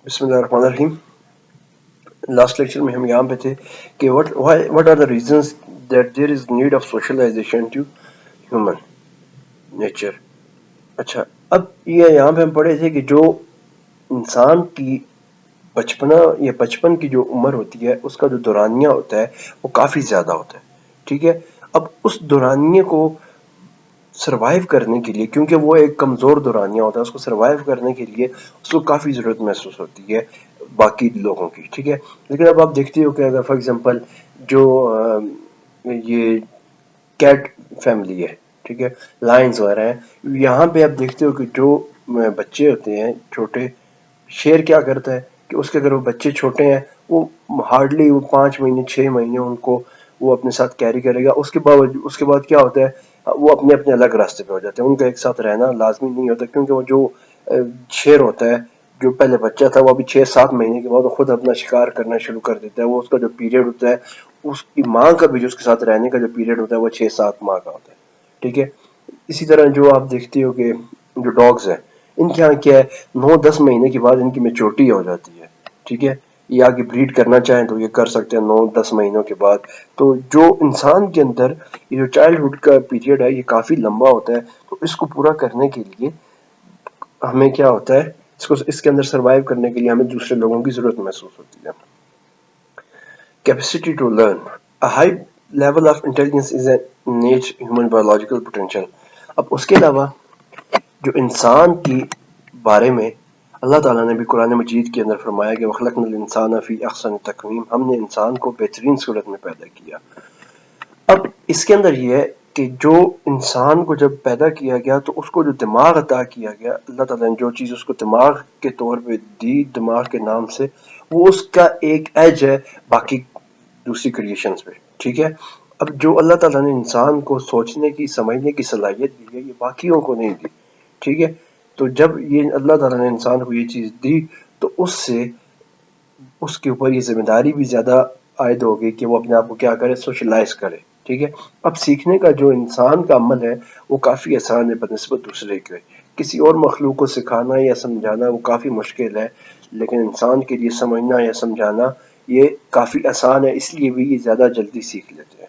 بسم اللہ الرحمن الرحیم. لاسٹ لیکچر میں ہم یہاں پہ تھے کہ what are the reasons that there is need of socialization to human nature. اچھا, اب یہ یہاں پہ ہم پڑھے تھے کہ جو انسان کی بچپنا یا بچپن کی جو عمر ہوتی ہے اس کا جو دورانیہ ہوتا ہے وہ کافی زیادہ ہوتا ہے. ٹھیک ہے, اب اس دورانیے کو سروائیو کرنے کے لیے, کیونکہ وہ ایک کمزور دورانیہ ہوتا ہے, اس کو سروائیو کرنے کے لیے اس کو کافی ضرورت محسوس ہوتی ہے باقی لوگوں کی. ٹھیک ہے, لیکن اب آپ دیکھتے ہو کہ اگر فار ایگزامپل جو یہ کیٹ فیملی ہے, ٹھیک ہے, لائنز وغیرہ ہیں, یہاں پہ آپ دیکھتے ہو کہ جو بچے ہوتے ہیں چھوٹے, شیر کیا کرتا ہے کہ اس کے اگر وہ بچے چھوٹے ہیں وہ ہارڈلی وہ 5 مہینے 6 مہینے ان کو وہ اپنے ساتھ کیری کرے گا. اس کے بعد کیا ہوتا ہے, وہ اپنے اپنے الگ راستے پہ ہو جاتے ہیں, ان کا ایک ساتھ رہنا لازمی نہیں ہوتا, کیونکہ وہ جو شیر ہوتا ہے جو پہلے بچہ تھا وہ ابھی 6-7 مہینے کے بعد وہ خود اپنا شکار کرنا شروع کر دیتا ہے. وہ اس کا جو پیریڈ ہوتا ہے, اس کی ماں کا بھی جو اس کے ساتھ رہنے کا جو پیریڈ ہوتا ہے وہ 6-7 ماہ کا ہوتا ہے. ٹھیک ہے, اسی طرح جو آپ دیکھتے ہو کہ جو ڈاگز ہیں ان کے یہاں کیا ہے 9-10 مہینے کے بعد ان کی میچورٹی ہو جاتی ہے. ٹھیک ہے, یہ آگے بریڈ کرنا چاہیں تو یہ کر سکتے ہیں 9-10 مہینوں کے بعد. تو جو انسان کے اندر یہ جو چائلڈہڈ کا پیریڈ ہے یہ کافی لمبا ہوتا ہے, تو اس کو پورا کرنے کے لیے ہمیں کیا ہوتا ہے, اس کے اندر سروائیو کرنے کے لیے ہمیں دوسرے لوگوں کی ضرورت محسوس ہوتی ہے. Capacity to learn. A high level of intelligence is an innate human biological potential. اب اس کے علاوہ جو انسان کی بارے میں اللہ تعالیٰ نے بھی قرآن مجید کے اندر فرمایا کہ وَخَلَقْنَا الْإِنسَانَ فِي أَحْسَنِ تَقْوِيمٍ, ہم نے انسان کو بہترین صورت میں پیدا کیا. اب اس کے اندر یہ ہے کہ جو انسان کو جب پیدا کیا گیا تو اس کو جو دماغ عطا کیا گیا, اللہ تعالیٰ نے جو چیز اس کو دماغ کے طور پہ دی, دماغ کے نام سے, وہ اس کا ایک ایج ہے باقی دوسری کریشنز پہ. ٹھیک ہے, اب جو اللہ تعالیٰ نے انسان کو سوچنے کی سمجھنے کی صلاحیت دی ہے یہ باقیوں کو نہیں دی. ٹھیک ہے, تو جب یہ اللہ تعالیٰ نے انسان کو یہ چیز دی تو اس سے اس کے اوپر یہ ذمہ داری بھی زیادہ عائد ہوگی کہ وہ اپنے آپ کو کیا کرے, سوشلائز کرے. ٹھیک ہے, اب سیکھنے کا جو انسان کا عمل ہے وہ کافی آسان ہے بنسبت دوسرے کے. کسی اور مخلوق کو سکھانا یا سمجھانا وہ کافی مشکل ہے, لیکن انسان کے لیے سمجھنا یا سمجھانا یہ کافی آسان ہے, اس لیے بھی یہ زیادہ جلدی سیکھ لیتے ہیں.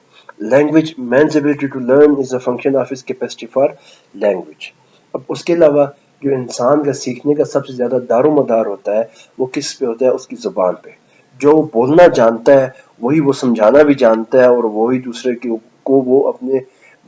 Language. Means ability to learn is a function of his capacity for language. اب اس کے علاوہ جو انسان کا سیکھنے کا سب سے زیادہ دار و مدار ہوتا ہے وہ کس پہ ہوتا ہے, اس کی زبان پہ. جو بولنا جانتا ہے وہی وہ سمجھانا بھی جانتا ہے, اور وہی دوسرے کو وہ اپنے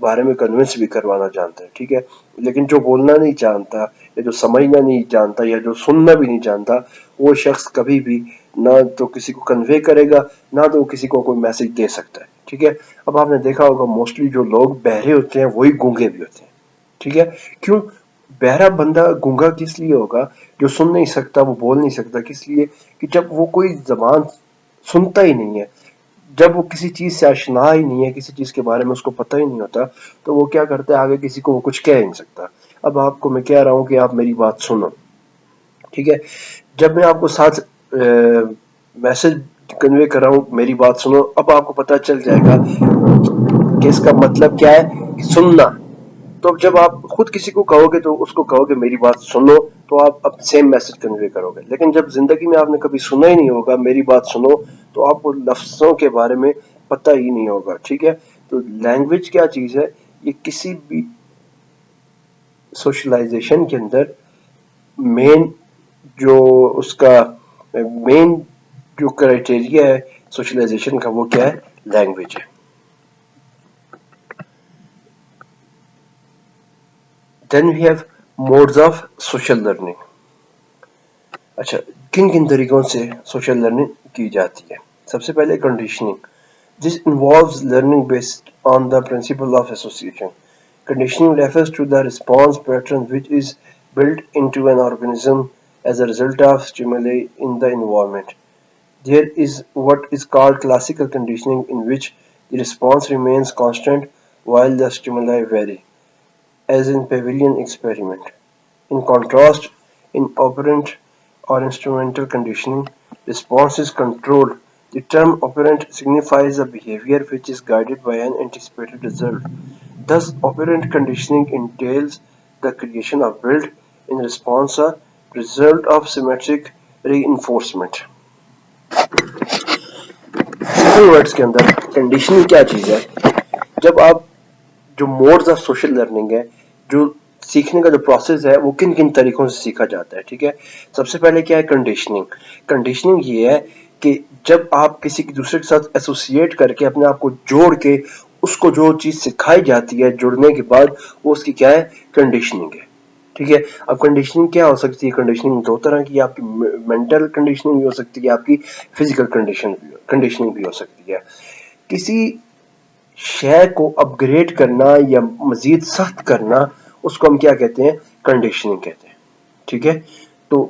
بارے میں کنونس بھی کروانا جانتا ہے. ٹھیک ہے, لیکن جو بولنا نہیں جانتا یا جو سمجھنا نہیں جانتا یا جو سننا بھی نہیں جانتا, وہ شخص کبھی بھی نہ تو کسی کو کنوے کرے گا نہ تو کسی کو کوئی میسج دے سکتا ہے. ٹھیک ہے, اب آپ نے دیکھا ہوگا موسٹلی جو لوگ بہرے ہوتے ہیں وہی گونگے بھی ہوتے ہیں. ٹھیک ہے, کیوں بہرا بندہ گونگا کس لیے ہوگا, جو سن نہیں سکتا وہ بول نہیں سکتا, کس لیے کہ جب وہ کوئی زبان سنتا ہی نہیں ہے, جب وہ کسی چیز سے آشنا ہی نہیں ہے, کسی چیز کے بارے میں اس کو پتہ ہی نہیں ہوتا, تو وہ کیا کرتا ہے آگے کسی کو وہ کچھ کہہ نہیں سکتا. اب آپ کو میں کہہ رہا ہوں کہ آپ میری بات سنو. ٹھیک ہے, جب میں آپ کو ساتھ میسج کنوے کر رہا ہوں میری بات سنو, اب آپ کو پتہ چل جائے گا کہ اس کا مطلب کیا ہے, سننا. تو جب آپ خود کسی کو کہو گے تو اس کو کہو گے میری بات سنو, تو آپ اب سیم میسج کنوے کرو گے. لیکن جب زندگی میں آپ نے کبھی سنا ہی نہیں ہوگا میری بات سنو, تو آپ کو لفظوں کے بارے میں پتہ ہی نہیں ہوگا. ٹھیک ہے, تو لینگویج کیا چیز ہے, یہ کسی بھی سوشلائزیشن کے اندر مین جو اس کا مین جو کرائٹیریا ہے سوشلائزیشن کا وہ کیا ہے, لینگویج ہے. Then we have modes of social learning. اچھا, کن طریقوں سے سوشل لرننگ کی جاتی ہے. سب سے پہلے conditioning. This involves learning based on the principle of association. Conditioning refers to the response pattern which is built into an organism as a result of stimuli in the environment. There is what is called classical conditioning, in which the response remains constant while the stimuli vary, as in Pavilion experiment. In contrast, in operant or instrumental conditioning, response is controlled. The term operant signifies a behavior which is guided by an anticipated result. Thus, operant conditioning entails the creation of built-in response, a result of symmetric reinforcement. Simple words کے اندر conditioning کیا چیز ہے؟ جب آپ جو modes of social learning ہے، جو سیکھنے کا جو پروسیس ہے وہ کن کن طریقوں سے سیکھا جاتا ہے. ٹھیک ہے، سب سے پہلے کیا ہے کنڈیشننگ. کنڈیشننگ یہ ہے کہ جب آپ کسی دوسرے کے ساتھ ایسوسیٹ کر کے اپنے آپ کو جوڑ کے اس کو جو چیز سکھائی جاتی ہے جڑنے کے بعد، وہ اس کی کیا ہے کنڈیشننگ ہے. ٹھیک ہے، اب کنڈیشننگ کیا ہو سکتی ہے؟ کنڈیشننگ دو طرح کی، آپ کی مینٹل کنڈیشننگ بھی ہو سکتی ہے، آپ کی فزیکل کنڈیشننگ بھی ہو سکتی ہے. کسی شے کو اپ گریڈ کرنا یا مزید سخت کرنا، اس کو ہم کیا کہتے ہیں؟ کنڈیشننگ کہتے ہیں. ٹھیک ہے، تو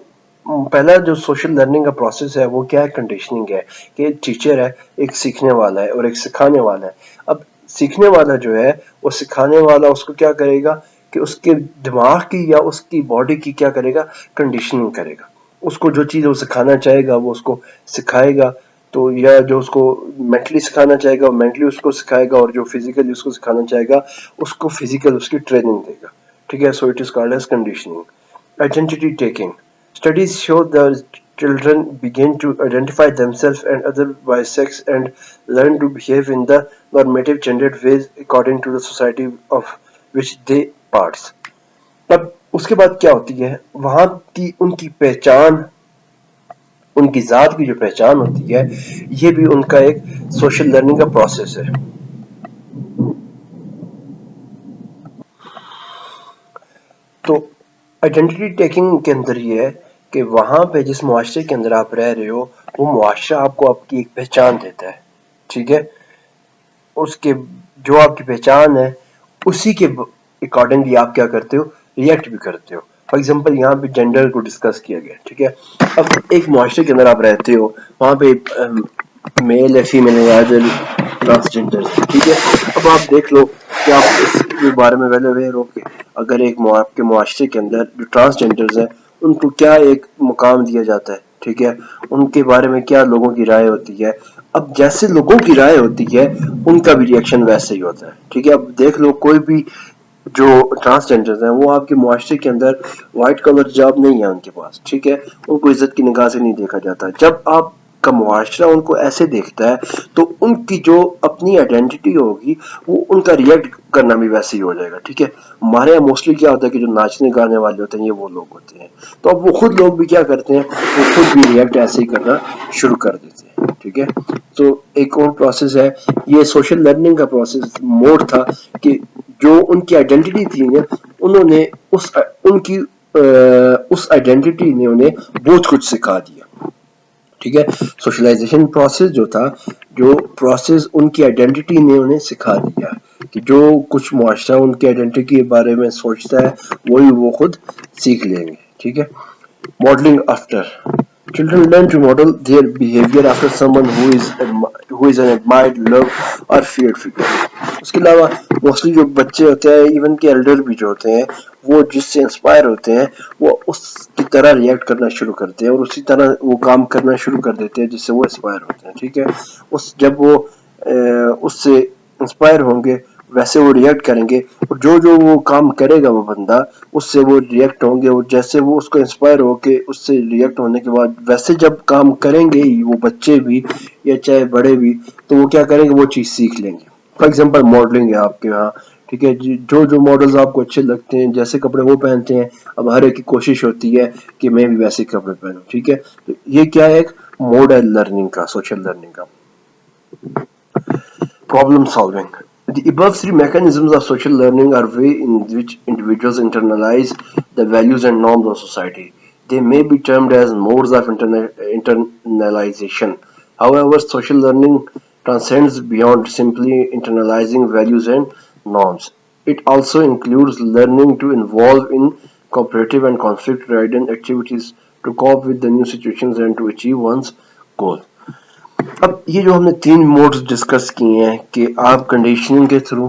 پہلا جو سوشل لرننگ کا پروسیس ہے وہ کیا ہے؟ کنڈیشننگ ہے. کہ ایک ٹیچر ہے، ایک سیکھنے والا ہے اور ایک سکھانے والا ہے. اب سیکھنے والا جو ہے وہ سکھانے والا اس کو کیا کرے گا کہ اس کے دماغ کی یا اس کی باڈی کی کیا کرے گا؟ کنڈیشننگ کرے گا. اس کو جو چیز وہ سکھانا چاہے گا وہ اس کو سکھائے گا. تو یا جو اس کو مینٹلی سکھانا چاہے گا وہ مینٹلی اس کو سکھائے گا، اور جو فزیکلی اس کو سکھانا چاہے گا اس کو فزیکل اس کی ٹریننگ دے گا. ٹھیک ہے، so it is called as conditioning. Identity taking. Studies show that children begin to identify themselves and others by sex and learn to behave in the normative gendered ways according to the society of which they parts. اب اس کے بعد کیا ہوتی ہے؟ وہاں کی ان کی پہچان، ان کی ذات کی جو پہچان ہوتی ہے، یہ بھی ان کا ایک سوشل لرننگ کا پروسیس ہے. تو آئیڈینٹی ٹیکنگ کے اندر یہ ہے کہ وہاں پہ جس معاشرے کے اندر آپ رہ رہے ہو وہ معاشرہ آپ کو آپ کی ایک پہچان دیتا ہے. ٹھیک ہے، اس کے جو آپ کی پہچان ہے اسی کے اکارڈنگلی آپ کیا کرتے ہو؟ ریئیکٹ بھی کرتے ہو. فار ایگزامپل یہاں پہ جینڈر کو ڈسکس کیا گیا. ٹھیک ہے، اب ایک معاشرے کے اندر آپ رہتے ہو، وہاں پہ میل ہے، فیمیل ہے، یا ٹرانسجینڈر. ٹھیک ہے، اب آپ دیکھ لو کہ آپ اس کے بارے میں ویل اویئر ہو کہ اگر ایک آپ کے معاشرے کے اندر جو ٹرانسجینڈرز ہیں ان کو کیا ایک مقام دیا جاتا ہے. ٹھیک ہے، ان کے بارے میں کیا لوگوں کی رائے ہوتی ہے. اب جیسے لوگوں کی رائے ہوتی ہے ان کا بھی ریئیکشن ویسے ہی ہوتا ہے. ٹھیک ہے، اب دیکھ لو کوئی بھی جو ٹرانسجینڈرز ہیں وہ آپ کے معاشرے کے اندر وائٹ کلر جاب نہیں ہے ان کے پاس. ٹھیک ہے، ان کو عزت کی نگاہ سے نہیں دیکھا جاتا. جب آپ کا معاشرہ ان کو ایسے دیکھتا ہے تو ان کی جو اپنی آئیڈینٹی ہوگی وہ ان کا ریئیکٹ کرنا بھی ویسے ہی ہو جائے گا. ٹھیک ہے، ہمارے یہاں موسٹلی کیا ہوتا ہے کہ جو ناچنے گانے والے ہوتے ہیں یہ وہ لوگ ہوتے ہیں، تو اب وہ خود لوگ بھی کیا کرتے ہیں؟ وہ خود بھی ریئیکٹ ایسے ہی کرنا شروع کر دیتے ہیں. ٹھیک ہے، تو ایک اور پروسیس ہے، یہ سوشل لرننگ کا پروسیس موڈ تھا کہ جو ان کی آئیڈینٹی تھی انہوں نے ان کی اس آئیڈینٹی نے انہیں بہت کچھ سکھا دیا. ٹھیک ہے، سوشلائزیشن پروسیس جو تھا، جو پروسیس ان کی آئیڈینٹی نے انہیں سکھا دیا کہ جو کچھ معاشرہ ان کی آئیڈینٹی کے بارے میں سوچتا ہے وہی وہ خود سیکھ لیں گے. ٹھیک ہے، modeling after. Children learn to model their behavior after someone who is an admired, loved or feared figure. اس کے علاوہ موسٹلی جو بچے ہوتے ہیں، ایون کہ ایلڈر بھی جو ہوتے ہیں، وہ جس سے انسپائر ہوتے ہیں وہ اس کی طرح ریئیکٹ کرنا شروع کرتے ہیں اور اسی طرح وہ کام کرنا شروع کر دیتے ہیں جس سے وہ انسپائر ہوتے ہیں. ٹھیک ہے، جب وہ اس سے انسپائر ہوں گے ویسے وہ ریئیکٹ کریں گے، اور جو وہ کام کرے گا وہ بندہ اس سے وہ ریئیکٹ ہوں گے، اور جیسے وہ اس کو انسپائر ہو کے اس سے ریئیکٹ ہونے کے بعد ویسے جب کام کریں گے وہ بچے بھی یا چاہے بڑے بھی، تو وہ کیا کریں گے؟ وہ چیز سیکھ لیں گے. فار ایگزامپل ماڈلنگ ہے آپ کے یہاں. ٹھیک ہے، جو ماڈلز آپ کو اچھے لگتے ہیں جیسے کپڑے وہ پہنتے ہیں، اب ہر ایک کی کوشش ہوتی ہے کہ میں بھی ویسے کپڑے پہنوں. ٹھیک ہے، تو یہ کیا ہے؟ ایک موڈ ہے لرننگ کا، سوشل لرننگ کا. Problem solving. The above three mechanisms of social learning are way in which individuals internalize the values and norms of society. They may be termed as modes of internalization. However, social learning transcends beyond simply internalizing values and norms. It also includes learning to involve in cooperative and conflict-ridden activities to cope with the new situations and to achieve one's goal. اب یہ جو ہم نے تین modes discuss کیے ہیں کہ آپ کنڈیشننگ کے تھرو،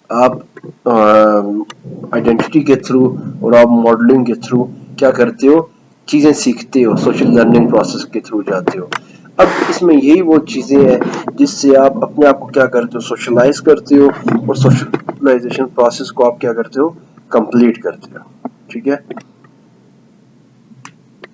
آپ آئیڈینٹی کے تھرو اور آپ ماڈلنگ کے تھرو کیا کرتے ہو؟ چیزیں سیکھتے ہو، سوشل لرننگ پروسیس کے تھرو جاتے ہو. اب اس میں یہی وہ چیزیں ہیں جس سے آپ اپنے آپ کو کیا کرتے ہو؟ سوشلائز کرتے ہو، اور سوشلائزیشن پروسیس کو آپ کیا کرتے ہو؟ کمپلیٹ کرتے ہو. ٹھیک ہے،